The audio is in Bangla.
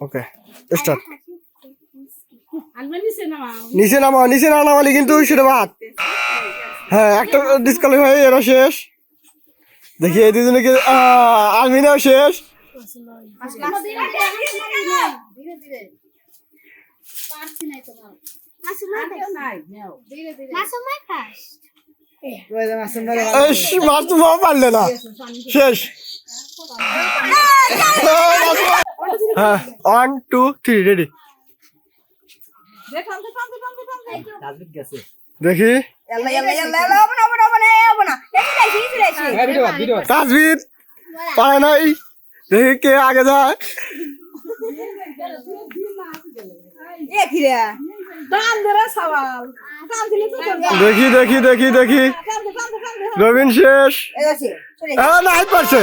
Okay start. নিচে নিচে না নামালে কিন্তু সেটা বাদ। হ্যাঁ, একটা ডিসকালিফাই, এরা শেষ। দেখি এই দুজনে কি আলমিনাও শেষ। মাসুম পারলে না, শেষ। হ্যাঁ, 1 2 3 রেডি। দেখি তাজবিদ পারে নাই, দেখি কে আগে যায়। দেখি দেখি দেখি দেখি রবিন শেষ। নাই পারছে।